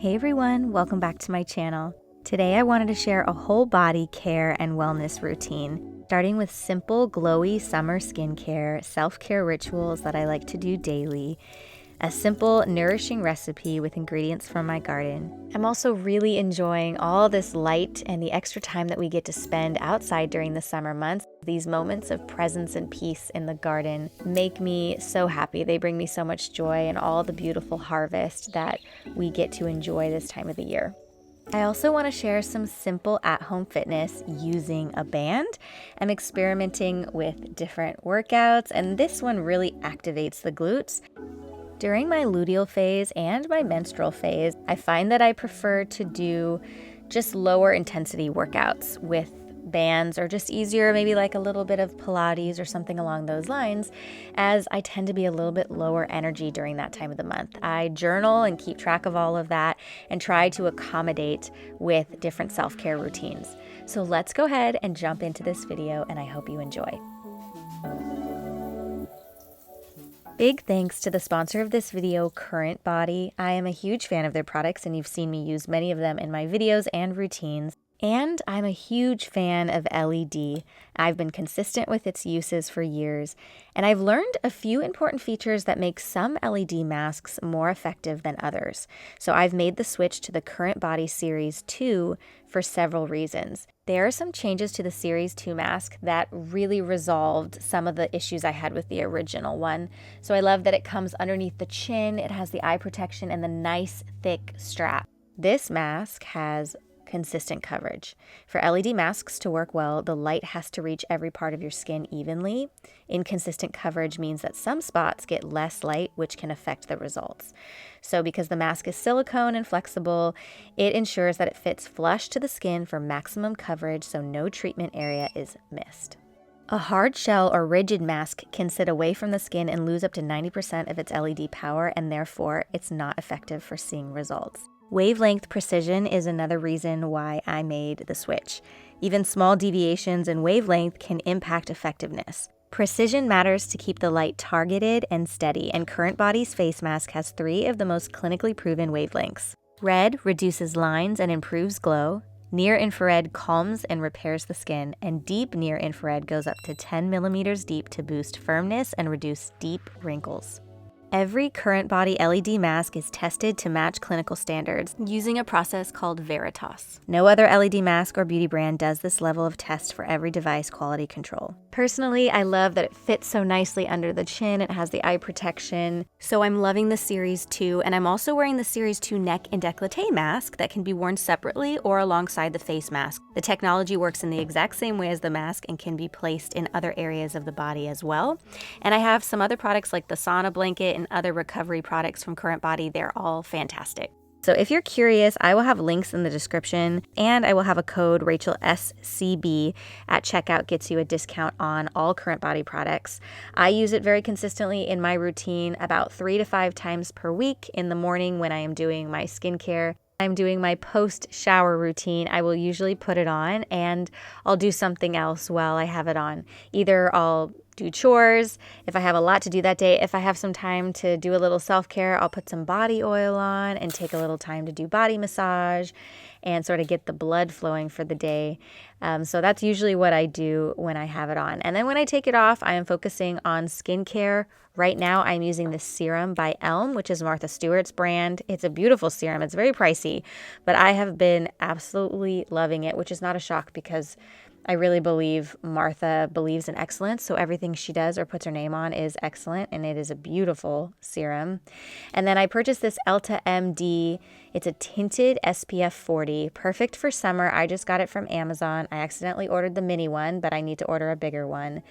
Hey everyone, welcome back to my channel. Today I wanted to share a whole body care and wellness routine, starting with simple, glowy summer skincare, self-care rituals that I like to do daily, a simple, nourishing recipe with ingredients from my garden. I'm also really enjoying all this light and the extra time that we get to spend outside during the summer months. These moments of presence and peace in the garden make me so happy. They bring me so much joy and all the beautiful harvest that we get to enjoy this time of the year. I also want to share some simple at-home fitness using a band. I'm experimenting with different workouts, and this one really activates the glutes. During my luteal phase and my menstrual phase, I find that I prefer to do just lower intensity workouts with bands or just easier, maybe like a little bit of Pilates or something along those lines, as I tend to be a little bit lower energy during that time of the month. I journal and keep track of all of that and try to accommodate with different self-care routines. So let's go ahead and jump into this video, and I hope you enjoy. Big thanks to the sponsor of this video, CurrentBody. I am a huge fan of their products, and you've seen me use many of them in my videos and routines. And I'm a huge fan of LED. I've been consistent with its uses for years, and I've learned a few important features that make some LED masks more effective than others. So I've made the switch to the CurrentBody Series 2 for several reasons. There are some changes to the Series 2 mask that really resolved some of the issues I had with the original one. So I love that it comes underneath the chin, it has the eye protection, and the nice thick strap. This mask has consistent coverage. For LED masks to work well, the light has to reach every part of your skin evenly. Inconsistent coverage means that some spots get less light, which can affect the results. So because the mask is silicone and flexible, it ensures that it fits flush to the skin for maximum coverage, so no treatment area is missed. A hard shell or rigid mask can sit away from the skin and lose up to 90% of its LED power, and therefore it's not effective for seeing results. Wavelength precision is another reason why I made the switch. Even small deviations in wavelength can impact effectiveness. Precision matters to keep the light targeted and steady, and CurrentBody's face mask has 3 of the most clinically proven wavelengths. Red reduces lines and improves glow. Near-infrared calms and repairs the skin, and deep near-infrared goes up to 10 millimeters deep to boost firmness and reduce deep wrinkles. Every CurrentBody LED mask is tested to match clinical standards using a process called Veritas. No other LED mask or beauty brand does this level of test for every device quality control. Personally, I love that it fits so nicely under the chin. It has the eye protection. So I'm loving the Series 2, and I'm also wearing the Series 2 neck and décolleté mask that can be worn separately or alongside the face mask. The technology works in the exact same way as the mask and can be placed in other areas of the body as well. And I have some other products like the sauna blanket and other recovery products from CurrentBody. They're all fantastic. So if you're curious, I will have links in the description, and I will have a code RachelSCB at checkout, gets you a discount on all CurrentBody products. I use it very consistently in my routine about 3 to 5 times per week. In the morning when I am doing my skincare, I'm doing my post-shower routine, I will usually put it on, and I'll do something else while I have it on. Either I'll do chores if I have a lot to do that day. If I have some time to do a little self-care, I'll put some body oil on and take a little time to do body massage and sort of get the blood flowing for the day. So that's usually what I do when I have it on. And then when I take it off, I am focusing on skincare. Right now, I'm using this serum by Elm, which is Martha Stewart's brand. It's a beautiful serum. It's very pricey, but I have been absolutely loving it, which is not a shock because I really believe Martha believes in excellence, so everything she does or puts her name on is excellent, and it is a beautiful serum. And then I purchased this Elta MD. It's a tinted SPF 40, perfect for summer. I just got it from Amazon. I accidentally ordered the mini one, but I need to order a bigger one.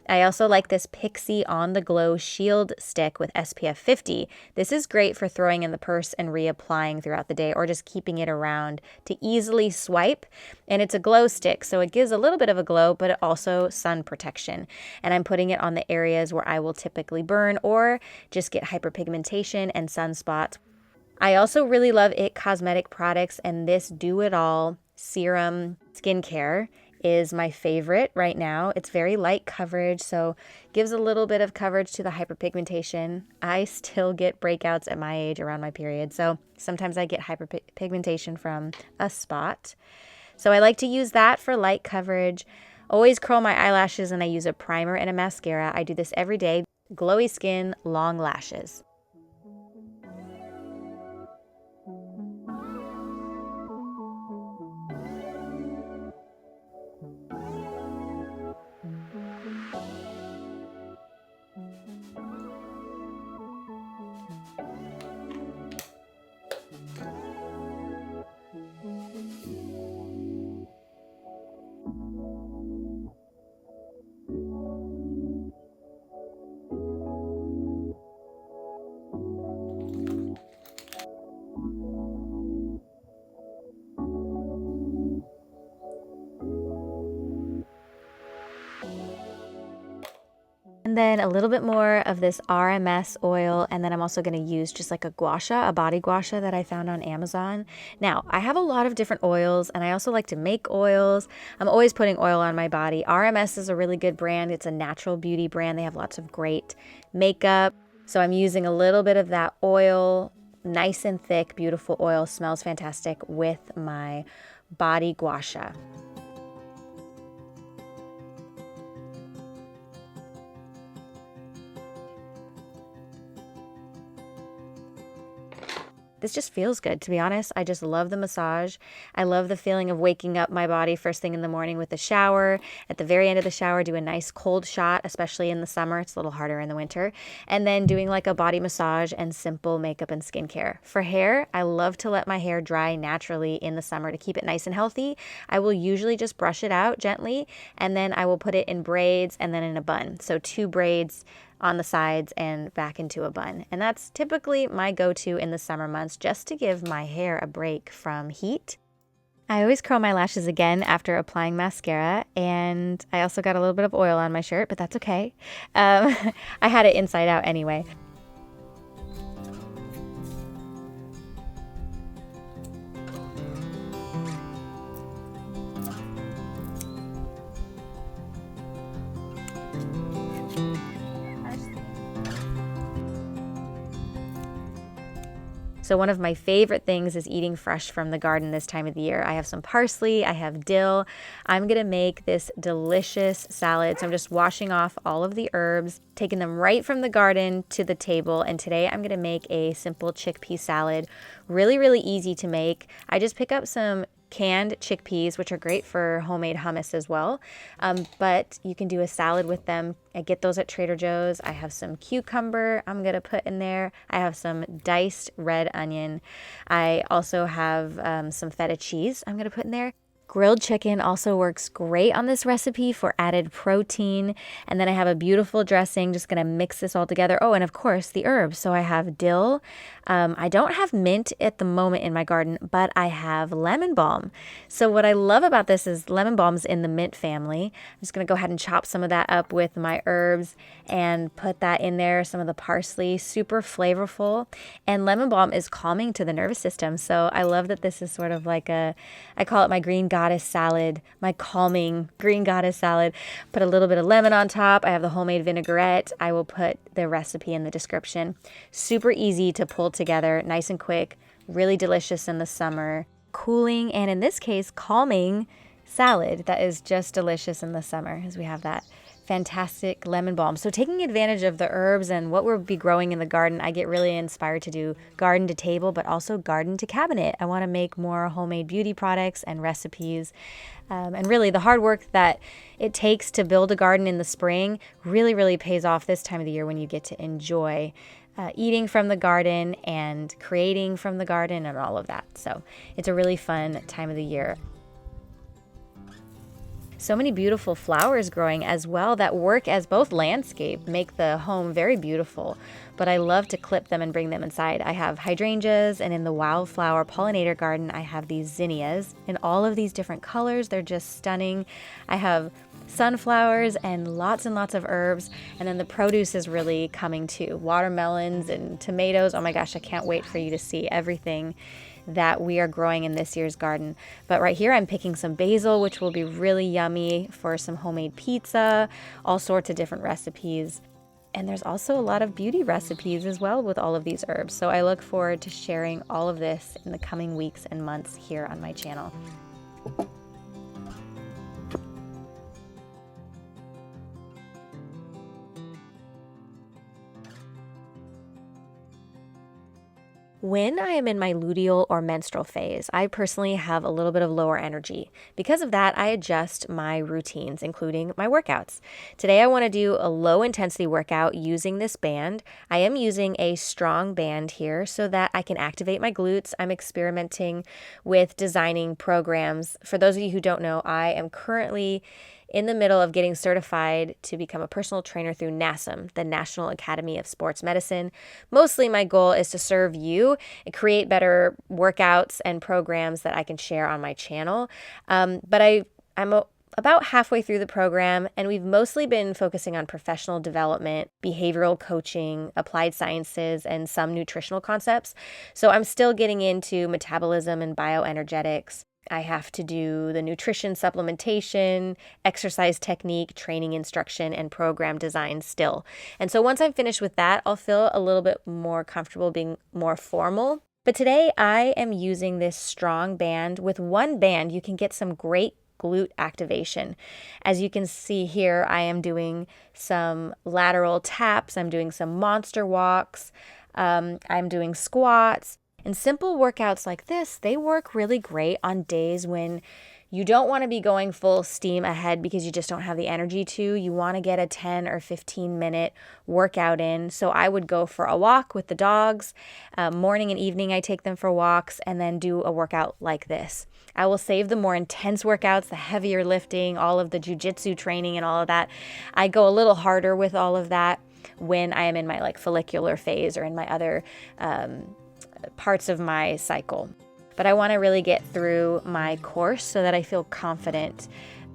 I also like this Pixi On The Glow Shield Stick with SPF 50. This is great for throwing in the purse and reapplying throughout the day, or just keeping it around to easily swipe. And it's a glow stick, so it gives a little bit of a glow, but also sun protection. And I'm putting it on the areas where I will typically burn or just get hyperpigmentation and sunspots. I also really love IT Cosmetic products and this Do It All serum skincare. is my favorite right now. It's very light coverage, so gives a little bit of coverage to the hyperpigmentation. I still get breakouts at my age around my period, so sometimes I get hyperpigmentation from a spot. So I like to use that for light coverage. Always curl my eyelashes, and I use a primer and a mascara. I do this every day. Glowy skin, long lashes. And then a little bit more of this RMS oil, and then I'm also going to use just like a Gua Sha, a body Gua Sha that I found on Amazon. Now, I have a lot of different oils, and I also like to make oils. I'm always putting oil on my body. RMS is a really good brand. It's a natural beauty brand. They have lots of great makeup. So I'm using a little bit of that oil, nice and thick, beautiful oil, smells fantastic, with my body Gua Sha. This just feels good, to be honest. I just love the massage. I love the feeling of waking up my body first thing in the morning with a shower. At the very end of the shower, do a nice cold shot, especially in the summer. It's a little harder in the winter. And then doing like a body massage and simple makeup and skincare. For hair, I love to let my hair dry naturally in the summer to keep it nice and healthy. I will usually just brush it out gently, and then I will put it in braids and then in a bun. So 2 braids on the sides and back into a bun. And that's typically my go-to in the summer months, just to give my hair a break from heat. I always curl my lashes again after applying mascara, and I also got a little bit of oil on my shirt, but that's okay. I had it inside out anyway. So one of my favorite things is eating fresh from the garden this time of the year. I have some parsley, I have dill. I'm gonna make this delicious salad. So I'm just washing off all of the herbs, taking them right from the garden to the table. And today I'm gonna make a simple chickpea salad. Really, really easy to make. I just pick up some canned chickpeas, which are great for homemade hummus as well. But you can do a salad with them. I get those at Trader Joe's. I have some cucumber I'm going to put in there. I have some diced red onion. I also have some feta cheese I'm going to put in there. Grilled chicken also works great on this recipe for added protein. And then I have a beautiful dressing, just gonna mix this all together. Oh, and of course the herbs. So I have dill. I don't have mint at the moment in my garden, but I have lemon balm. So what I love about this is lemon balm's in the mint family. I'm just gonna go ahead and chop some of that up with my herbs and put that in there, some of the parsley, super flavorful. And lemon balm is calming to the nervous system. So I love that this is sort of like I call it my green goddess salad, my calming green goddess salad. Put a little bit of lemon on top. I have the homemade vinaigrette. I will put the recipe in the description. Super easy to pull together, nice and quick, really delicious in the summer. Cooling, and in this case, calming salad that is just delicious in the summer, as we have that fantastic lemon balm. So taking advantage of the herbs and what we'll be growing in the garden, I get really inspired to do garden to table, but also garden to cabinet. I want to make more homemade beauty products and recipes. And really the hard work that it takes to build a garden in the spring really, really pays off this time of the year when you get to enjoy eating from the garden and creating from the garden and all of that. So it's a really fun time of the year. So many beautiful flowers growing as well that work as both landscape, make the home very beautiful, but I love to clip them and bring them inside. I have hydrangeas, and in the wildflower pollinator garden, I have these zinnias in all of these different colors. They're just stunning. I have sunflowers and lots of herbs, and then the produce is really coming too. Watermelons and tomatoes. Oh my gosh, I can't wait for you to see everything that we are growing in this year's garden. But right here I'm picking some basil, which will be really yummy for some homemade pizza, all sorts of different recipes. And there's also a lot of beauty recipes as well with all of these herbs. So I look forward to sharing all of this in the coming weeks and months here on my channel. When I am in my luteal or menstrual phase, I personally have a little bit of lower energy. Because of that, I adjust my routines, including my workouts. Today, I want to do a low intensity workout using this band. I am using a strong band here so that I can activate my glutes. I'm experimenting with designing programs. For those of you who don't know, I am currently in the middle of getting certified to become a personal trainer through NASM, the National Academy of Sports Medicine. Mostly my goal is to serve you and create better workouts and programs that I can share on my channel. But I'm about halfway through the program, and we've mostly been focusing on professional development, behavioral coaching, applied sciences, and some nutritional concepts. So I'm still getting into metabolism and bioenergetics. I have to do the nutrition supplementation, exercise technique, training instruction, and program design still. And so once I'm finished with that, I'll feel a little bit more comfortable being more formal. But today I am using this strong band. With one band, you can get some great glute activation. As you can see here, I am doing some lateral taps. I'm doing some monster walks. I'm doing squats. And simple workouts like this, they work really great on days when you don't want to be going full steam ahead because you just don't have the energy to. You want to get a 10 or 15 minute workout in. So I would go for a walk with the dogs. Morning and evening, I take them for walks and then do a workout like this. I will save the more intense workouts, the heavier lifting, all of the jujitsu training and all of that. I go a little harder with all of that when I am in my follicular phase or in my other parts of my cycle. But I want to really get through my course so that I feel confident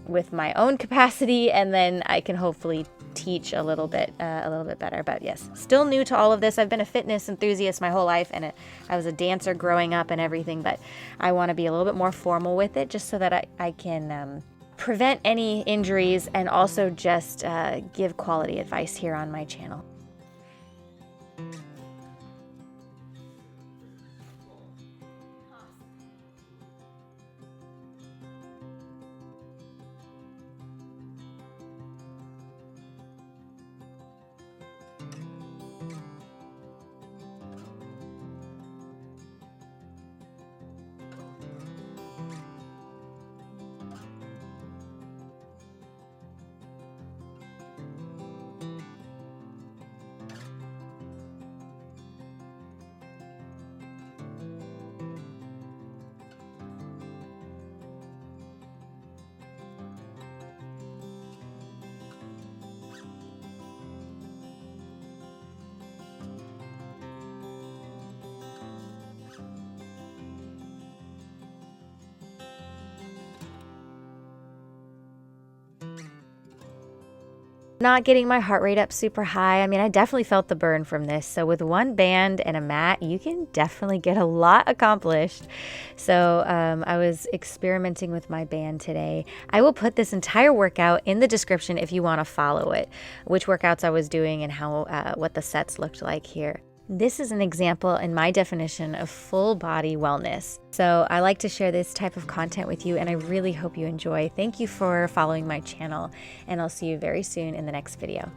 with my own capacity, and then I can hopefully teach a little bit better. But yes, still new to all of this. I've been a fitness enthusiast my whole life, and I was a dancer growing up and everything, but I want to be a little bit more formal with it just so that I can prevent any injuries and also just give quality advice here on my channel. Not getting my heart rate up super high. I mean, I definitely felt the burn from this. So with one band and a mat, you can definitely get a lot accomplished. So I was experimenting with my band today. I will put this entire workout in the description if you want to follow it, which workouts I was doing and how what the sets looked like here. This is an example in my definition of full body wellness. So I like to share this type of content with you, and I really hope you enjoy. Thank you for following my channel, and I'll see you very soon in the next video.